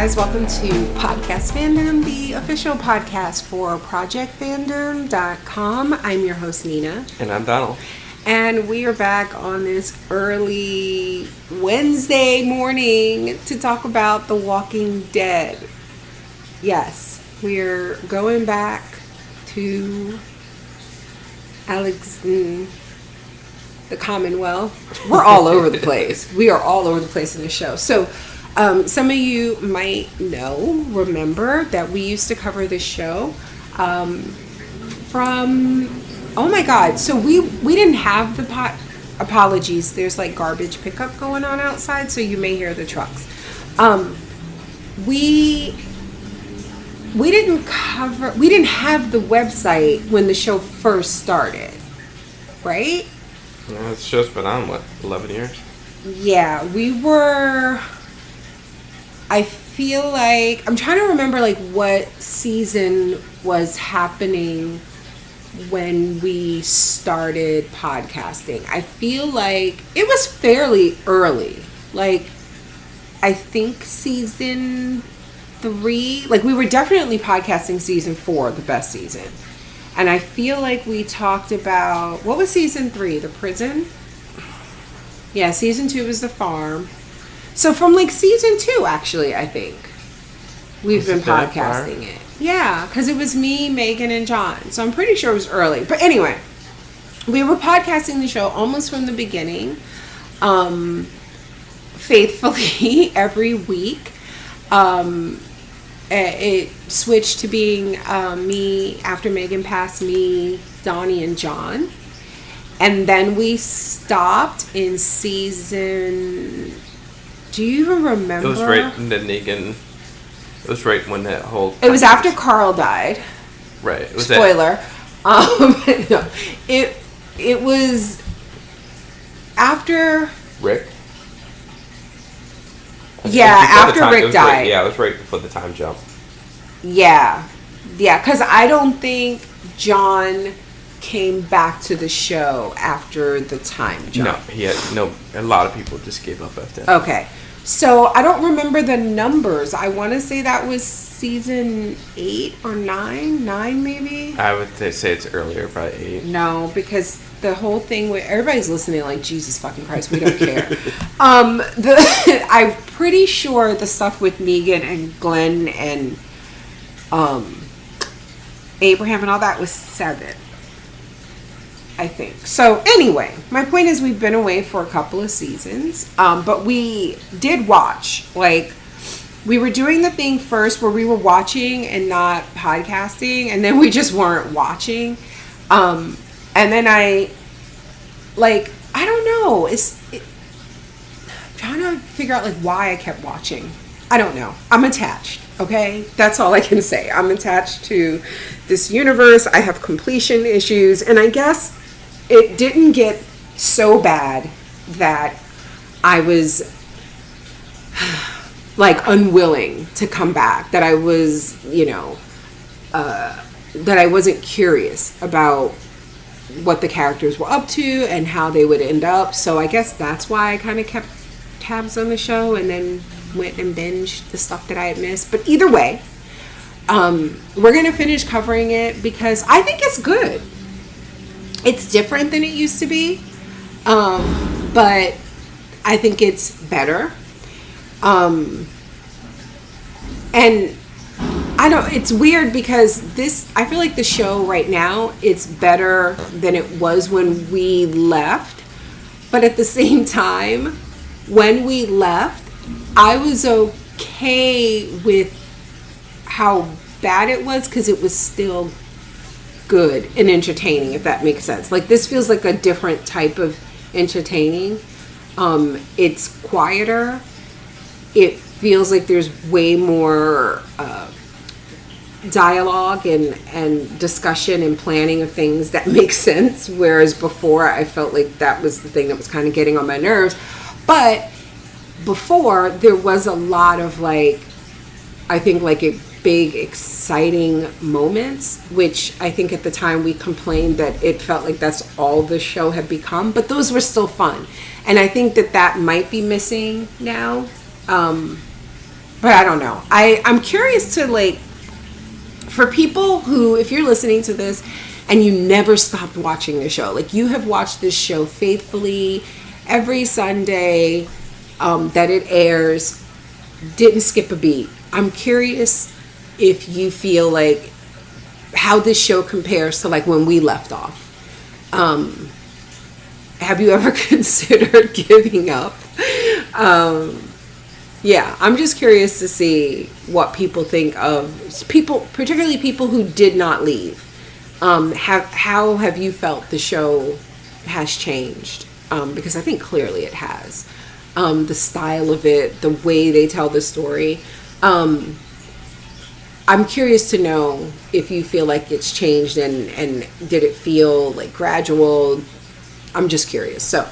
guys, welcome to Podcast Fandom, the official podcast for ProjectFandom.com. I'm your host, Nina. And I'm Donald. And we are back on this early Wednesday morning to talk about The Walking Dead. Yes, we're going back to the Commonwealth. We're all over the place. We are all over the place in the show. So, some of you might remember that we used to cover this show from, oh my God. So we didn't have the apologies. There's like garbage pickup going on outside, so you may hear the trucks. We didn't have the website when the show first started, right? Yeah, this show's been on, 11 years? Yeah, we were... I feel like... I'm trying to remember, like, what season was happening when we started podcasting. I feel like it was fairly early. Like, I think season 3... Like, we were definitely podcasting season 4, the best season. And I feel like we talked about... What was season 3? The prison? Yeah, season 2 was the farm. So from like season 2, actually, I think we've been podcasting it. Yeah, because it was me, Megan, and John. So I'm pretty sure it was early. But anyway, we were podcasting the show almost from the beginning, faithfully every week. It switched to being me after Megan passed, me, Donnie, and John. And then we stopped in season... Do you even remember? It was right in the Negan... It was right when that whole... It was after Carl died. Right. It was Spoiler. No. It was after... Rick? Yeah, after Rick died. Yeah, it was right before the time jump. Yeah. Yeah, because I don't think John came back to the show after the time jump. No, a lot of people just gave up after that. Okay. So I don't remember the numbers. I want to say that was season 8 or 9. 9 maybe? I would say it's earlier, probably 8. No, because the whole thing with everybody's listening like, Jesus fucking Christ, we don't care. I'm pretty sure the stuff with Negan and Glenn and Abraham and all that was 7. I think. So anyway, my point is we've been away for a couple of seasons, but we did watch. Like, we were doing the thing first where we were watching and not podcasting, and then we just weren't watching. And then I don't know. I'm trying to figure out like why I kept watching. I don't know. I'm attached. Okay? That's all I can say. I'm attached to this universe. I have completion issues, and I guess it didn't get so bad that I was like unwilling to come back, that I was, that I wasn't curious about what the characters were up to and how they would end up. So I guess that's why I kind of kept tabs on the show and then went and binged the stuff that I had missed. But either way, we're going to finish covering it because I think it's good. It's different than it used to be, but I think it's better. And it's weird because I feel like the show right now, it's better than it was when we left. But at the same time, when we left, I was okay with how bad it was because it was still good and entertaining, if that makes sense. Like, this feels like a different type of entertaining. It's quieter. It feels like there's way more dialogue and discussion and planning of things that make sense, whereas before I felt like that was the thing that was kind of getting on my nerves. But before, there was a lot of like, I think like a big exciting moments, which I think at the time we complained that it felt like that's all the show had become, but those were still fun. And I think that might be missing now. But I don't know. I'm curious to, like, for people who, if you're listening to this and you never stopped watching the show, like you have watched this show faithfully every Sunday that it airs, didn't skip a beat. I'm curious if you feel like how this show compares to like when we left off. Have you ever considered giving up? Yeah, I'm just curious to see what people think of people, particularly people who did not leave. How have you felt the show has changed? Because I think clearly it has. The style of it, the way they tell the story. I'm curious to know if you feel like it's changed and did it feel like gradual? I'm just curious. So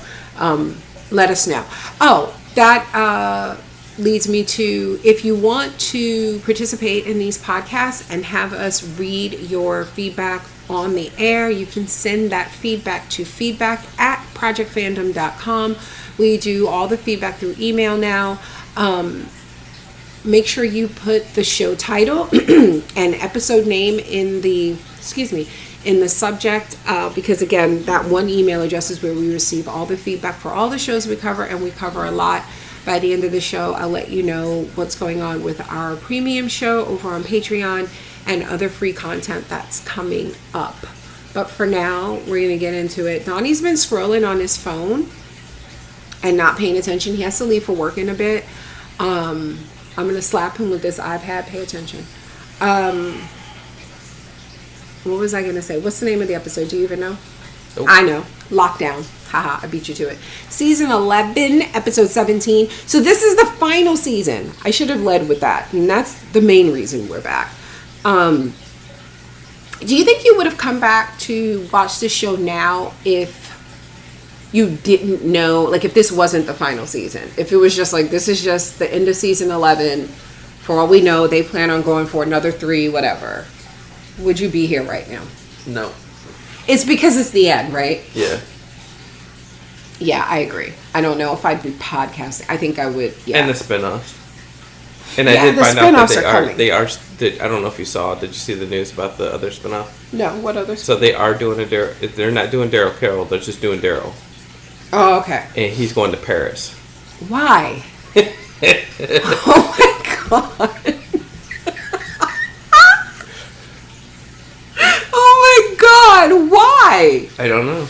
let us know. Oh, that leads me to, if you want to participate in these podcasts and have us read your feedback on the air, you can send that feedback to feedback@projectfandom.com. We do all the feedback through email now. Make sure you put the show title and episode name in the subject, because again, that one email address is where we receive all the feedback for all the shows we cover, and we cover a lot. By the end of the show, I'll let you know what's going on with our premium show over on Patreon and other free content that's coming up. But for now, we're going to get into it. Donnie's been scrolling on his phone and not paying attention. He has to leave for work in a bit. I'm going to slap him with this iPad. Pay attention. What was I going to say? What's the name of the episode? Do you even know? Nope. I know. Lockdown. Haha, I beat you to it. Season 11, episode 17. So this is the final season. I should have led with that. And that's the main reason we're back. Do you think you would have come back to watch this show now if you didn't know, like if this wasn't the final season? If it was just like, this is just the end of season 11. For all we know, they plan on going for another 3, whatever. Would you be here right now? No. It's because it's the end, right? Yeah. Yeah, I agree. I don't know if I'd be podcasting. I think I would, yeah. And the spin-offs. And I did find out that they are, I don't know if you saw, did you see the news about the other spin-off? No, what other spin-off? So they are doing they're not doing Daryl Carroll, they're just doing Daryl. Oh, okay. And he's going to Paris. Why? Oh my god. Oh my god, why? I don't know.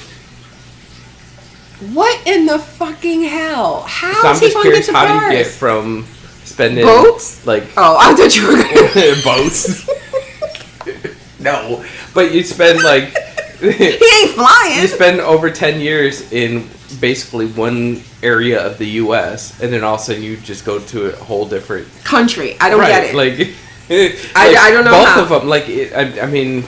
What in the fucking hell? How so is he going to get to Paris? How do you get from spending boats? Like, oh, I thought you were going boats. No, but you spend like he ain't flying. You spend over 10 years in basically one area of the U.S. and then all of a sudden you just go to a whole different country. I don't get it. Like, I don't know both how. of them. Like, I mean.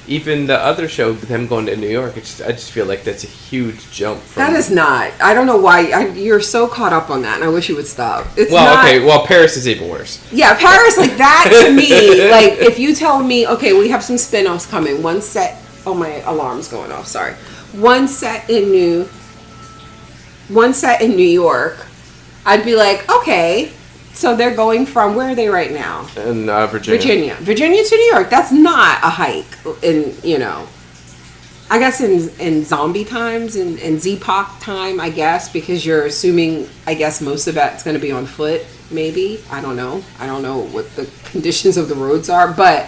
Even the other show, them going to New York, I just feel like that's a huge jump. That is not. I don't know why you're so caught up on that, and I wish you would stop. It's okay. Well, Paris is even worse. Yeah, Paris, like that to me, like if you tell me, okay, we have some spin-offs coming. One set. Oh, my alarm's going off. Sorry. One set in New York. I'd be like, okay. So they're going from, where are they right now? In Virginia. Virginia to New York. That's not a hike in, I guess in zombie times, in Z-Poc time, I guess, because you're assuming, I guess most of that's going to be on foot, maybe. I don't know. I don't know what the conditions of the roads are, but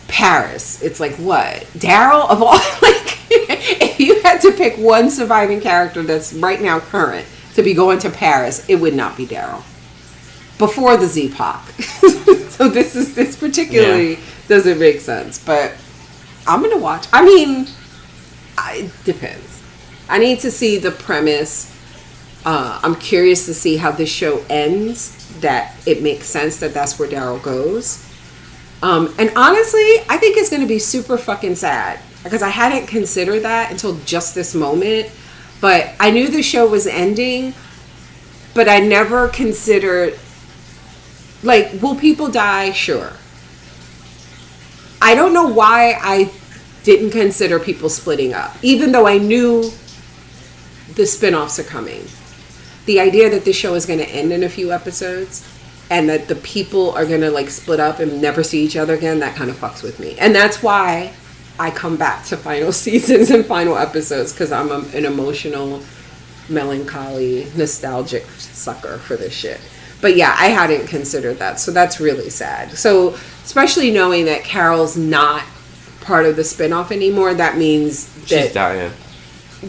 Paris, it's like what? Daryl of all, like, if you had to pick one surviving character that's right now current to be going to Paris, it would not be Daryl. Before the Z-Poc. So this particularly doesn't make sense. But I'm going to watch. I mean, it depends. I need to see the premise. I'm curious to see how this show ends. That it makes sense that that's where Daryl goes. And honestly, I think it's going to be super fucking sad. Because I hadn't considered that until just this moment. But I knew the show was ending. But I never considered... Like, will people die? Sure. I don't know why I didn't consider people splitting up, even though I knew the spinoffs are coming. The idea that this show is going to end in a few episodes, and that the people are gonna like split up and never see each other again, that kind of fucks with me. And that's why I come back to final seasons and final episodes, because I'm an emotional, melancholy, nostalgic sucker for this shit. But yeah, I hadn't considered that, so that's really sad. So especially knowing that Carol's not part of the spinoff anymore, that means that she's dying.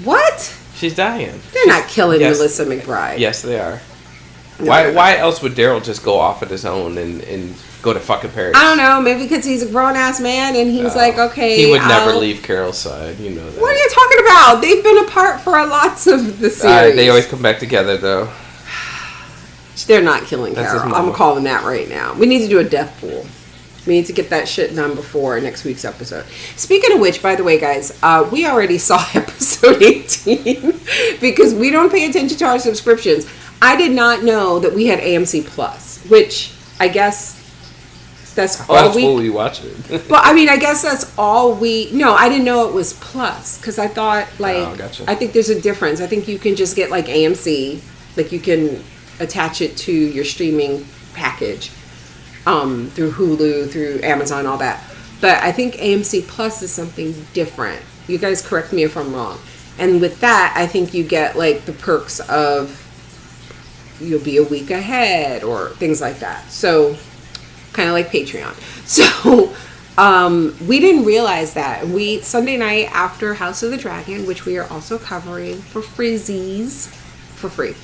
What? She's dying. They're not killing Melissa McBride. Yes, they are. No, Why else would Daryl just go off on his own and go to fucking Paris? I don't know. Maybe because he's a grown ass man and he was like, okay. He would never leave Carol's side. You know that. What are you talking about? They've been apart for lots of the series. They always come back together, though. They're not killing Carol. I'm calling that right now. We need to do a death pool. We need to get that shit done before next week's episode. Speaking of which, by the way, guys, we already saw episode 18 because we don't pay attention to our subscriptions. I did not know that we had AMC Plus, which I guess that's all what we watch it. Well, I mean, I guess that's all we... No, I didn't know it was Plus because I thought, like... Oh, gotcha. I think there's a difference. I think you can just get, like, AMC. Like, you can attach it to your streaming package through Hulu, through Amazon, all that. But I think AMC Plus is something different. You guys correct me if I'm wrong. And with that, I think you get, like, the perks of... You'll be a week ahead or things like that. So... kind of like Patreon. So we didn't realize that. Sunday night after House of the Dragon, which we are also covering for Frizzies for free,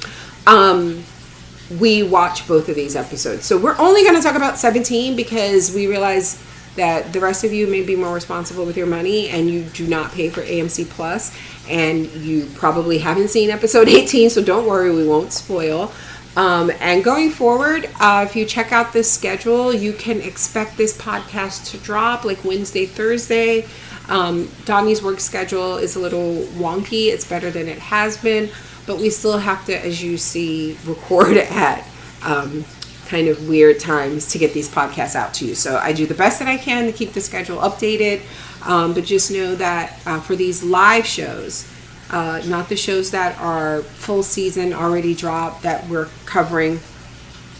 we watched both of these episodes. So we're only going to talk about 17 because we realize that the rest of you may be more responsible with your money and you do not pay for AMC Plus, and you probably haven't seen episode 18, so don't worry, we won't spoil. And going forward, if you check out this schedule, you can expect this podcast to drop like Wednesday, Thursday. Donnie's work schedule is a little wonky. It's better than it has been, but we still have to, as you see, record at kind of weird times to get these podcasts out to you. So I do the best that I can to keep the schedule updated, but just know that for these live shows, not the shows that are full season already dropped that we're covering,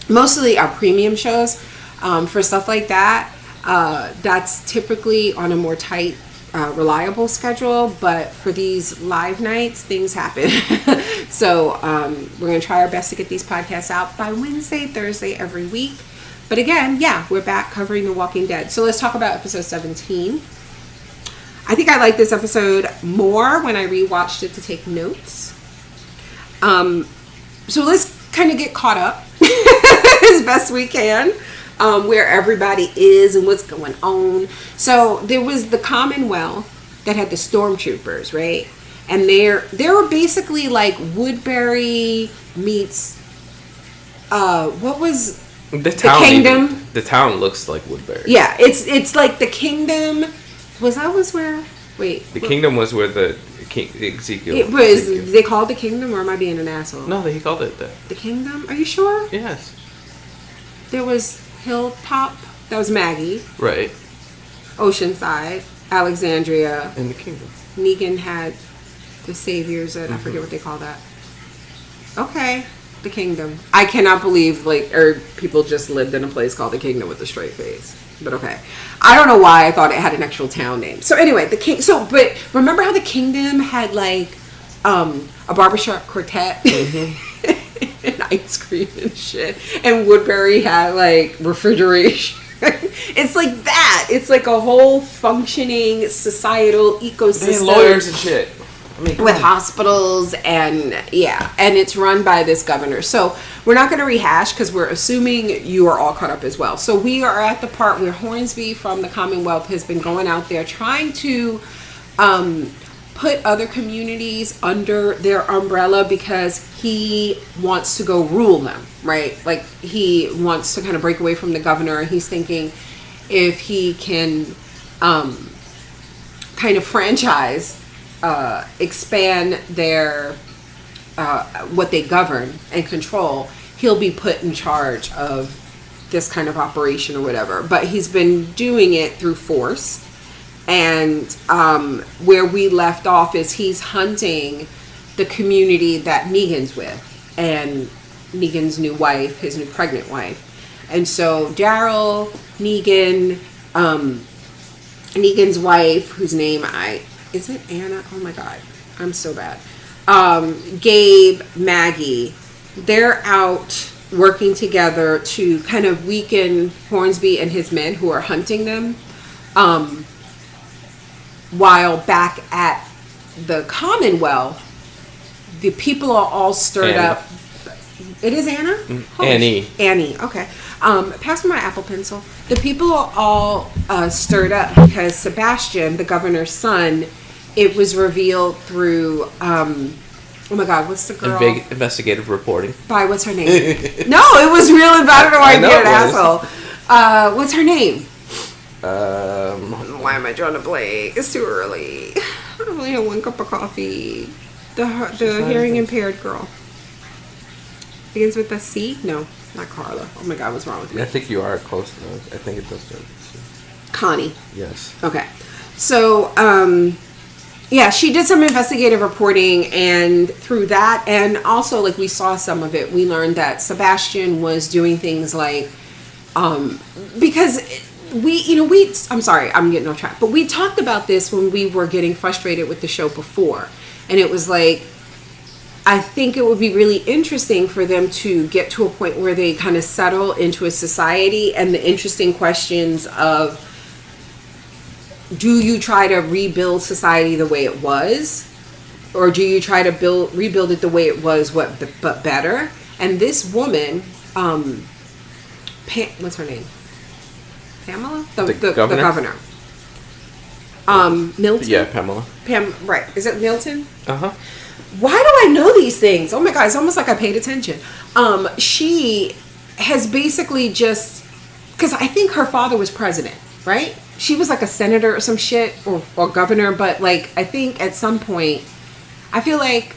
mostly our premium shows. For stuff like that, that's typically on a more tight, reliable schedule. But for these live nights, things happen. So we're going to try our best to get these podcasts out by Wednesday, Thursday every week. But again, yeah, we're back covering The Walking Dead. So let's talk about episode 17. I think I like this episode more when I rewatched it to take notes. So let's kind of get caught up as best we can, where everybody is and what's going on. So there was the Commonwealth that had the stormtroopers, right? And they were basically like Woodbury meets what was the Kingdom? The town looks like Woodbury. Yeah, it's like the Kingdom. The Kingdom was where the Ezekiel. It was. Did they call it the Kingdom, or am I being an asshole? No, he called it that. The Kingdom? Are you sure? Yes. There was Hilltop. That was Maggie. Right. Oceanside, Alexandria, and the Kingdom. Negan had the Saviors, and I forget what they call that. Okay. The Kingdom. I cannot believe people just lived in a place called the Kingdom with a straight face. But okay. I don't know why I thought it had an actual town name. So anyway, but remember how the Kingdom had like a barbershop quartet and ice cream and shit, and Woodbury had like refrigeration. It's like that. It's like a whole functioning societal ecosystem. They had lawyers and shit. With hospitals and it's run by this governor. So we're not going to rehash because we're assuming you are all caught up as well. So we are at the part where Hornsby from the Commonwealth has been going out there trying to put other communities under their umbrella because he wants to go rule them, right? Like he wants to kind of break away from the governor. He's thinking if he can kind of franchise, expand their what they govern and control, he'll be put in charge of this kind of operation or whatever. But he's been doing it through force, and where we left off is he's hunting the community that Negan's with, and Negan's new wife, his new pregnant wife. And so Daryl, Negan, Negan's wife, whose name is it Anna? Oh my God, I'm so bad. Gabe, Maggie, they're out working together to kind of weaken Hornsby and his men who are hunting them. While back at the Commonwealth, the people are all stirred up. It is Anna? Annie. Annie, okay. Pass me my Apple Pencil. The people are all stirred up because Sebastian, the governor's son, it was revealed through, oh my God, what's the girl? Investigative reporting. What's her name? No, it was really bad. I don't know why I get an asshole. What's her name? Why am I drawing a blank? It's too early. I only had one cup of coffee. The hearing impaired girl. Begins with a C? No, not Carla. Oh my God, what's wrong with me? I think you are close enough. I think it does start with C. Connie. Yes. Okay. So, yeah, she did some investigative reporting, and through that, and also, like, we saw some of it, we learned that Sebastian was doing things like, because I'm sorry, I'm getting off track, but we talked about this when we were getting frustrated with the show before, and it was like, I think it would be really interesting for them to get to a point where they kind of settle into a society, and the interesting questions of, do you try to rebuild society the way it was, or do you try to rebuild it the way it was, but better? And this woman, what's her name? Pamela, the governor. Milton. Yeah, Pamela. Right? Is it Milton? Why do I know these things? Oh my God, it's almost like I paid attention. She has basically just, because I think her father was president, right? She was like a senator or some shit, or governor, but like, I think at some point, I feel like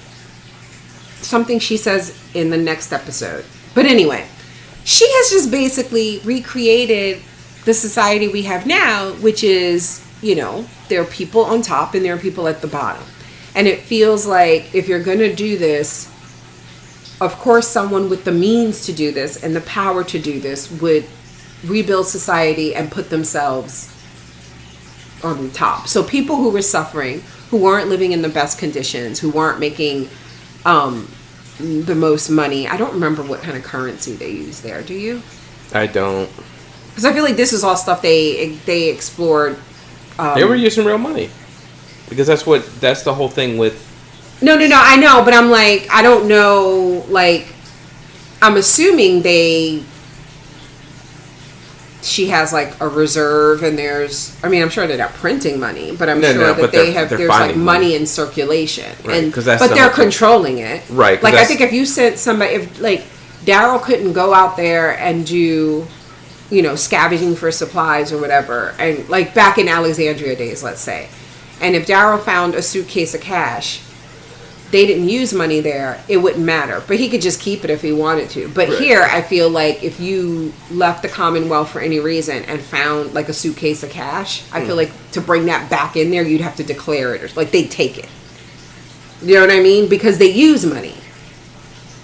something she says in the next episode. But anyway, she has just basically recreated the society we have now, which is, there are people on top and there are people at the bottom. And it feels like if you're going to do this, of course, someone with the means to do this and the power to do this would rebuild society and put themselves on top. So people who were suffering, who weren't living in the best conditions, who weren't making the most money. I don't remember what kind of currency they use there. Do you? I don't. Because I feel like this is all stuff they explored. They were using real money. Because that's the whole thing with... No, I know, but I'm like, I don't know, like, I'm assuming she has like a reserve, and I'm sure they're not printing money, but I'm sure that there's like money in circulation. Right, but they're controlling it. Right. Like, I think if you sent somebody, if like Daryl couldn't go out there and do, scavenging for supplies or whatever, and like back in Alexandria days, let's say, and if Daryl found a suitcase of cash, they didn't use money there, it wouldn't matter. But he could just keep it if he wanted to. But right. Here, I feel like if you left the Commonwealth for any reason and found like a suitcase of cash, I feel like to bring that back in there, you'd have to declare it. Or like, they'd take it. You know what I mean? Because they use money.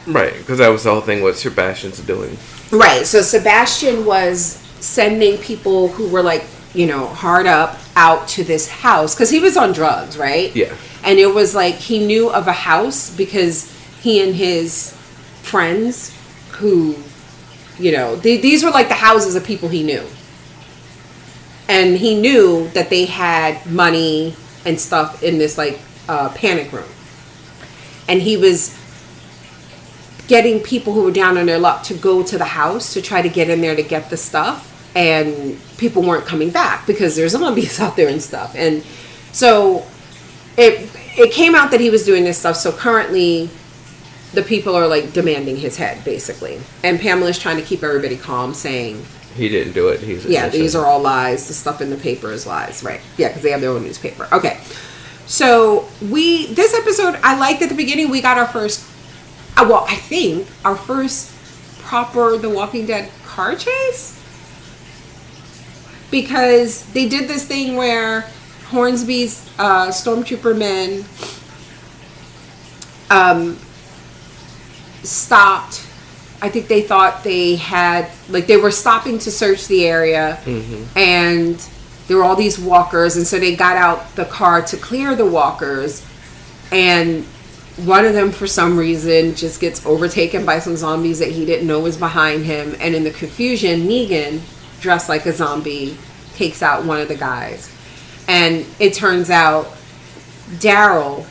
Right, because that was the whole thing what Sebastian's doing. Right, so Sebastian was sending people who were like, hard up out to this house. Because he was on drugs, right? Yeah. And it was like he knew of a house because he and his friends who, these were like the houses of people he knew. And he knew that they had money and stuff in this like panic room. And he was getting people who were down on their luck to go to the house to try to get in there to get the stuff. And people weren't coming back because there's zombies out there and stuff. And so... It came out that he was doing this stuff, so currently the people are like demanding his head, basically. And Pamela's trying to keep everybody calm, saying he didn't do it. He's innocent. These are all lies. The stuff in the paper is lies, right? Yeah, because they have their own newspaper. Okay, so this episode, I liked at the beginning. We got our first, I think our first proper The Walking Dead car chase, because they did this thing where Hornsby's stormtrooper men stopped I think they thought they had, like, they were stopping to search the area, and there were all these walkers, and so they got out the car to clear the walkers, and one of them, for some reason, just gets overtaken by some zombies that he didn't know was behind him, and in the confusion, Negan, dressed like a zombie, takes out one of the guys. And it turns out Daryl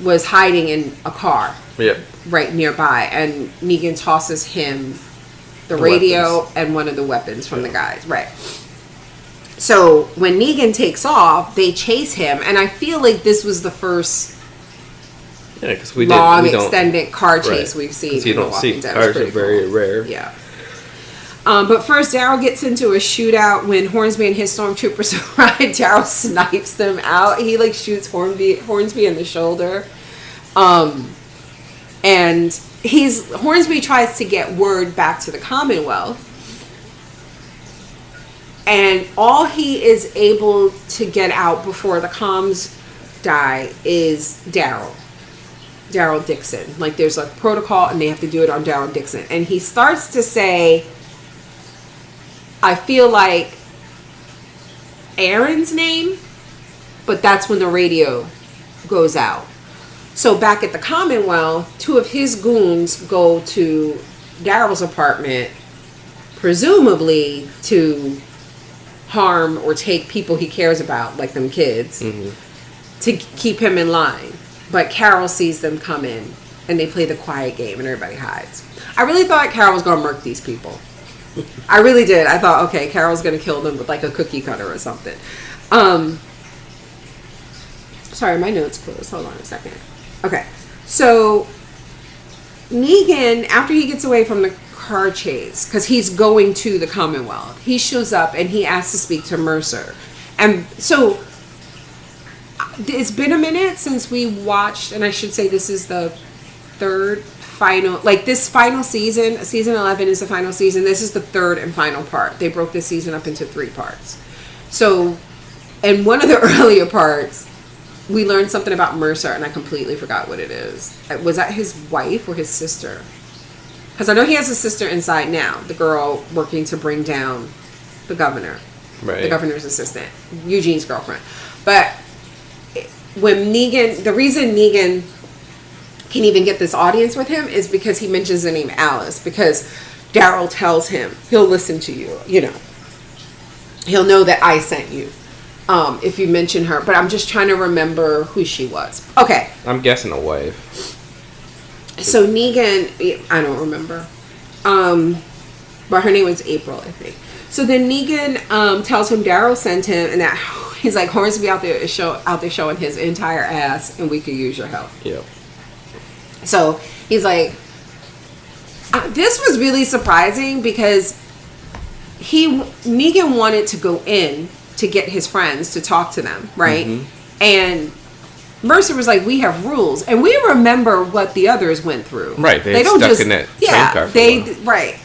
was hiding in a car. Yep. Right nearby, and Negan tosses him the radio weapons. And one of the weapons from the guys. Right. So when Negan takes off, they chase him, and I feel like this was the first extended car chase we've seen. Because you don't see cars are very rare. Yeah. But first, Daryl gets into a shootout when Hornsby and his stormtroopers arrive. Daryl snipes them out. He like shoots Hornsby in the shoulder. And Hornsby tries to get word back to the Commonwealth. And all he is able to get out before the comms die is Daryl Dixon. Like, there's a protocol and they have to do it on Daryl Dixon. And he starts to say, I feel like Aaron's name, but that's when the radio goes out. So back at the Commonwealth, two of his goons go to Daryl's apartment, presumably to harm or take people he cares about, like them kids, to keep him in line. But Carol sees them come in, and they play the quiet game, and everybody hides. I really thought Carol was going to murk these people. I really did. I thought, okay, Carol's going to kill them with like a cookie cutter or something. Sorry, my notes closed. Hold on a second. Okay, so Negan, after he gets away from the car chase, because he's going to the Commonwealth, he shows up and he asks to speak to Mercer. And so it's been a minute since we watched, and I should say this is the third final, like this final season, season 11 is the final season. This is the third and final part. They broke this season up into 3 parts. So, in one of the earlier parts, we learned something about Mercer, and I completely forgot what it is. Was that his wife or his sister? Because I know he has a sister inside now, the girl working to bring down the governor. Right. The governor's assistant, Eugene's girlfriend. But when Negan, the reason Negan can even get this audience with him is because he mentions the name Alice, because Daryl tells him he'll listen to you, you know. He'll know that I sent you. If you mention her, but I'm just trying to remember who she was. Okay. I'm guessing a wife. So Negan, I don't remember. But her name was April, I think. So then Negan tells him Daryl sent him, and that he's like, Hornsby out there showing his entire ass, and we could use your help. Yep. So he's like, this was really surprising because Negan wanted to go in to get his friends to talk to them, right? Mm-hmm. And Mercer was like, we have rules, and we remember what the others went through. Right, they don't stuck just, in that train car for a while. Right.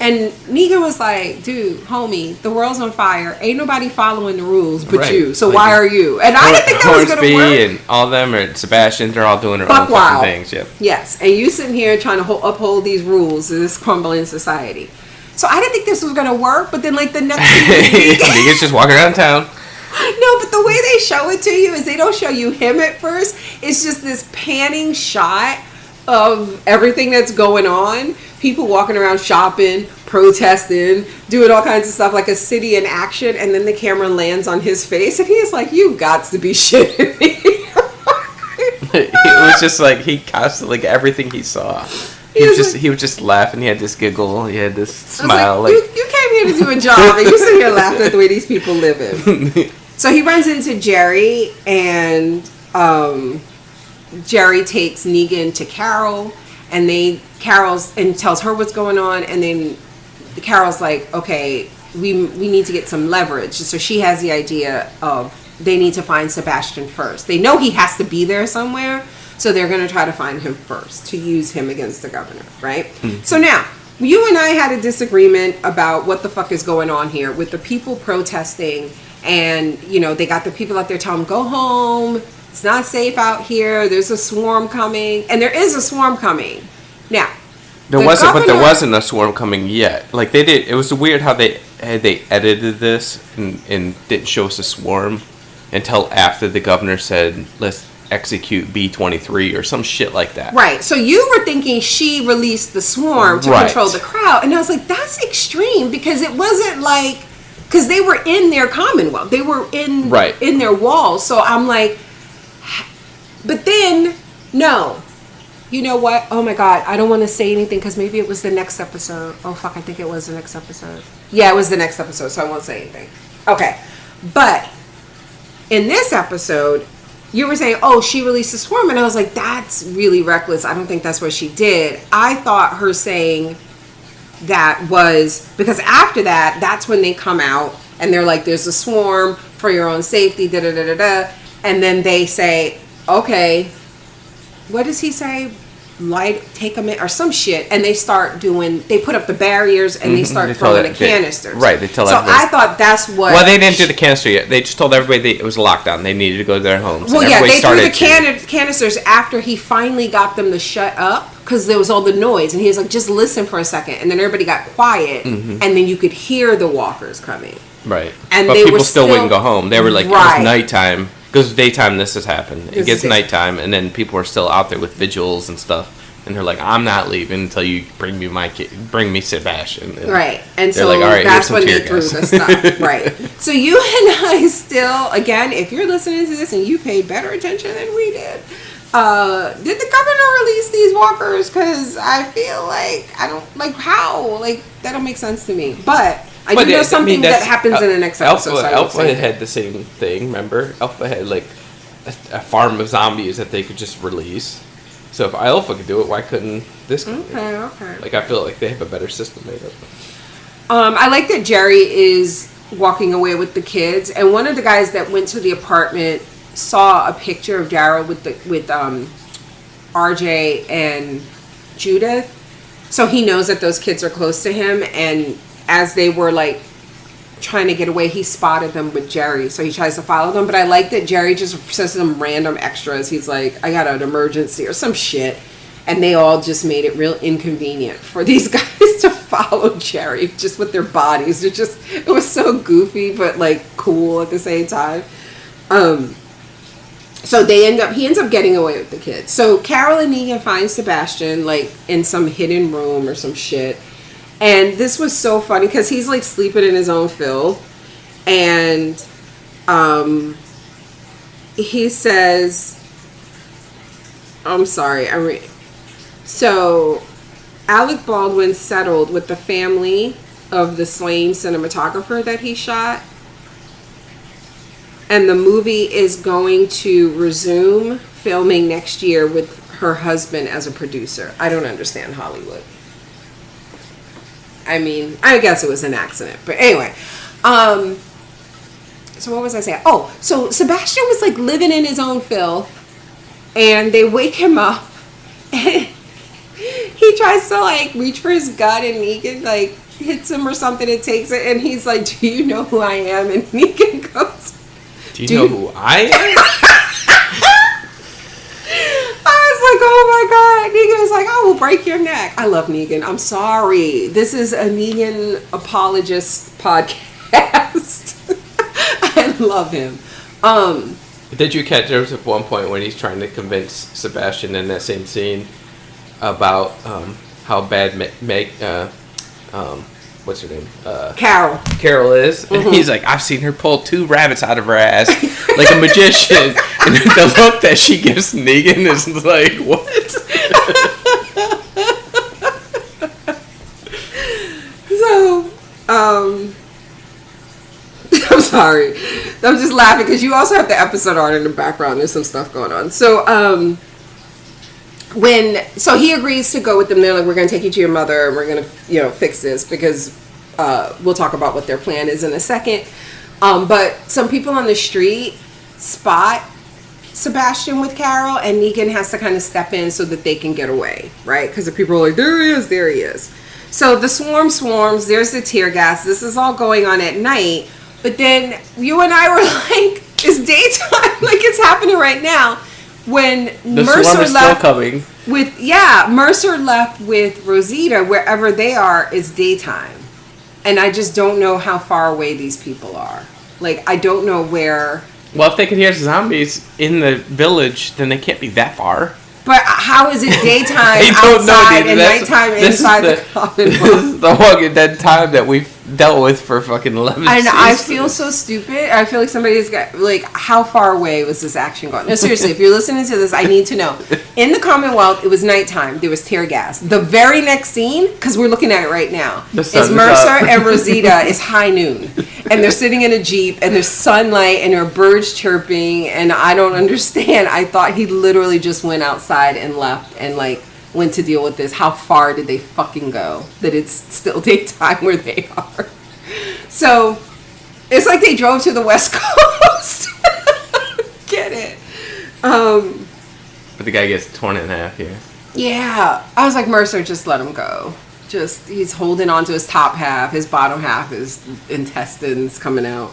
And Negan was like, dude, homie, the world's on fire. Ain't nobody following the rules but you. So like, why are you? And I didn't think that was going to work. And all of them, or Sebastian, they're all doing their own fucking things. Yep. Yes, and you sitting here trying to uphold these rules in this crumbling society. So I didn't think this was going to work, but then like the next thing, Negan's just walking around town. No, but the way they show it to you is they don't show you him at first. It's just this panning shot of everything that's going on. People walking around shopping, protesting, doing all kinds of stuff, like a city in action, and then the camera lands on his face, and he's like, you gots to be shitting me. It was just like, he constantly, like, everything he saw. He would just laugh, and he had this giggle, he had this smile. Like, you came here to do a job, and you sit here laughing at the way these people living. So he runs into Jerry, and Jerry takes Negan to Carol, and and tells her what's going on, and then Carol's like, okay, we need to get some leverage. So she has the idea of they need to find Sebastian first. They know he has to be there somewhere, so they're going to try to find him first to use him against the governor, right? Mm-hmm. So now, you and I had a disagreement about what the fuck is going on here with the people protesting, and, you know, they got the people out there telling them, go home, it's not safe out here, there's a swarm coming, and there is a swarm coming. Now, There wasn't a swarm coming yet. Like they did, it was weird how they edited this and didn't show us a swarm until after the governor said, "Let's execute B-23" or some shit like that. Right. So you were thinking she released the swarm to control the crowd, and I was like, that's extreme because it wasn't like because they were in their Commonwealth, they were in their walls. So I'm like, but then no. You know what? Oh my God. I don't want to say anything because maybe it was the next episode. Oh fuck, I think it was the next episode. Yeah, it was the next episode, so I won't say anything. Okay. But in this episode, you were saying, oh, she released a swarm. And I was like, that's really reckless. I don't think that's what she did. I thought her saying that was because after that, that's when they come out and they're like, there's a swarm for your own safety, da da da da da. And then they say, okay, what does he say? Take them in or some shit, and they put up the barriers and they start throwing the canisters. They tell everybody. So I thought that's what. Well, they didn't do the canister yet. They just told everybody it was a lockdown. They needed to go to their homes. Well, yeah, they threw the canisters after he finally got them to shut up because there was all the noise, and he was like, "Just listen for a second." And then everybody got quiet, and then you could hear the walkers coming. Right, and but people still wouldn't go home. They were like, "It was nighttime." Because daytime, this has happened. It gets nighttime, and then people are still out there with vigils and stuff. And they're like, "I'm not leaving until you bring me my kid, bring me Sebastian." And right, and so like, all right, that's when they threw the stuff. Right. So you and I still, again, if you're listening to this and you paid better attention than we did the governor release these walkers? Because I feel like I don't like how that don't make sense to me, but. I do know something that happens in the next episode. Alpha had the same thing, remember? Alpha had like a farm of zombies that they could just release. So if Alpha could do it, why couldn't this company? Okay. Like I feel like they have a better system made up. I like that Jerry is walking away with the kids, and one of the guys that went to the apartment saw a picture of Daryl with RJ and Judith, so he knows that those kids are close to him, and as they were like trying to get away, he spotted them with Jerry, so he tries to follow them. But I like that Jerry just says some random extras. He's like, I got an emergency or some shit, and they all just made it real inconvenient for these guys to follow Jerry just with their bodies. It was so goofy but like cool at the same time. So he ends up getting away with the kids. So Carol and Negan find Sebastian like in some hidden room or some shit. And this was so funny because he's like sleeping in his own filth, and he says, I'm sorry, so Alec Baldwin settled with the family of the slain cinematographer that he shot, and the movie is going to resume filming next year with her husband as a producer. I don't understand Hollywood. I mean, I guess it was an accident. But anyway. So what was I saying? Oh, so Sebastian was like living in his own filth. And they wake him up. And he tries to like reach for his gun. And Negan like hits him or something and takes it. And he's like, do you know who I am? And Negan goes, do you know who I am? Like, oh my God. Negan was like, I will break your neck. I love Negan. I'm sorry. This is a Negan apologist podcast. I love him. Did you catch there was at one point when he's trying to convince Sebastian in that same scene about how bad Meg what's her name? Carol is. And he's like, I've seen her pull 2 rabbits out of her ass like a magician. And the look that she gives Negan is like, what? So, I'm sorry. I'm just laughing because you also have the episode art in the background. There's some stuff going on. So, so he agrees to go with them. They're like, we're going to take you to your mother and we're going to, fix this because we'll talk about what their plan is in a second. But some people on the street spot Sebastian with Carol, and Negan has to kind of step in so that they can get away, right? Because the people are like, there he is. So the swarm swarms, there's the tear gas. This is all going on at night. But then you and I were like, it's daytime, like it's happening right now. when The Mercer swarm is still left coming. Mercer left with Rosita, wherever they are is daytime. And I just don't know how far away these people are. Like, I don't know where. Well, if they can hear zombies in the village, then they can't be that far. But how is it daytime They don't know, outside dude. and nighttime inside the This Commonwealth? is the Walking Dead time that we've dealt with for fucking 11 And seasons. I feel so stupid. I feel like somebody's got, like, how far away was this action going? No, seriously, if you're listening to this, I need to know. In the Commonwealth, it was nighttime. There was tear gas. The very next scene, because we're looking at it right now, is Mercer and Rosita is high noon. And they're sitting in a Jeep, and there's sunlight, and there are birds chirping, and I don't understand. I thought he literally just went outside and left and, like, went to deal with this. How far did they fucking go that it's still daytime where they are? So it's like they drove to the West Coast. Get it? But the guy gets torn in half here. Yeah. I was like, Mercer, just let him go. Just, he's holding on to his top half. His bottom half is intestines coming out.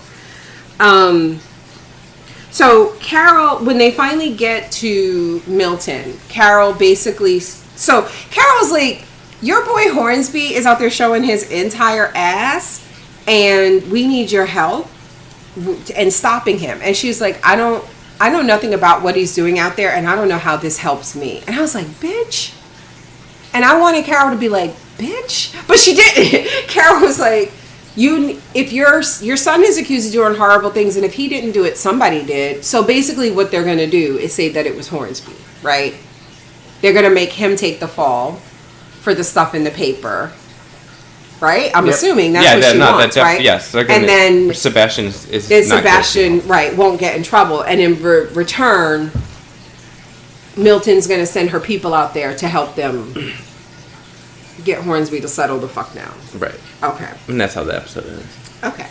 So Carol, when they finally get to Milton, Carol basically, so Carol's like, your boy Hornsby is out there showing his entire ass and we need your help and stopping him. And she's like, I know nothing about what he's doing out there and I don't know how this helps me. And I was like, bitch. And I wanted Carol to be like, bitch, but she didn't. Carol was like, if your son is accused of doing horrible things, and if he didn't do it, somebody did. So basically what they're going to do is say that it was Hornsby, right? They're going to make him take the fall for the stuff in the paper, right? I'm assuming that's what she wants, right? Yes. And then Sebastian is Sebastian, right, won't get in trouble. And in return, Milton's going to send her people out there to help them get Hornsby to settle the fuck down. Right. Okay. And that's how the episode ends. Okay.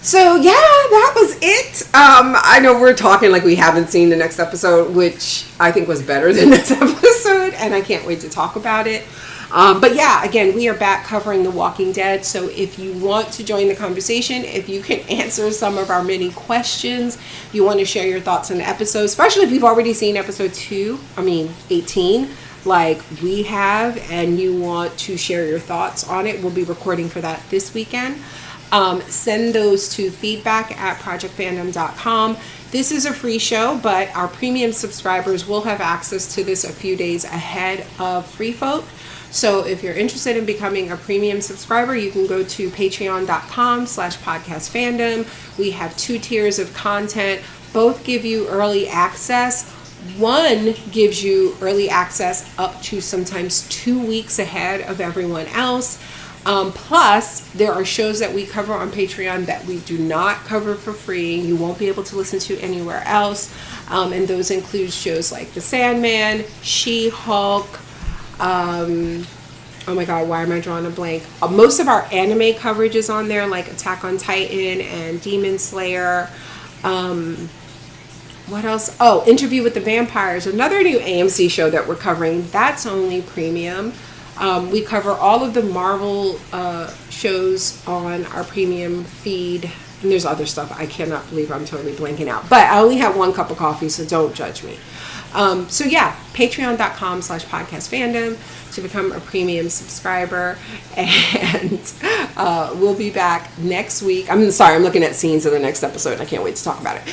So, yeah, that was it. I know we're talking like we haven't seen the next episode, which I think was better than this episode, and I can't wait to talk about it. But yeah, again, we are back covering The Walking Dead. So if you want to join the conversation, if you can answer some of our many questions, you want to share your thoughts on the episode, especially if you've already seen episode 18, like we have, and you want to share your thoughts on it, we'll be recording for that this weekend. Send those to feedback@projectfandom.com. This is a free show, but our premium subscribers will have access to this a few days ahead of free folk. So if you're interested in becoming a premium subscriber, you can go to patreon.com/podcastfandom. We have 2 tiers of content. Both give you early access. One gives you early access up to sometimes 2 weeks ahead of everyone else. Plus, there are shows that we cover on Patreon that we do not cover for free. You won't be able to listen to anywhere else. And those include shows like The Sandman, She-Hulk, oh my god, why am I drawing a blank? Most of our anime coverage is on there, like Attack on Titan and Demon Slayer. What else? Oh, Interview with the Vampires, another new AMC show that we're covering. That's only premium. We cover all of the Marvel shows on our premium feed. And there's other stuff. I cannot believe I'm totally blanking out. But I only have 1 cup of coffee, so don't judge me. So yeah, patreon.com/podcastfandom to become a premium subscriber. And we'll be back next week. I'm looking at scenes of the next episode. I can't wait to talk about it.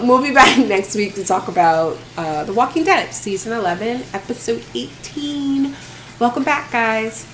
We'll be back next week to talk about The Walking Dead, Season 11, Episode 18. Welcome back, guys.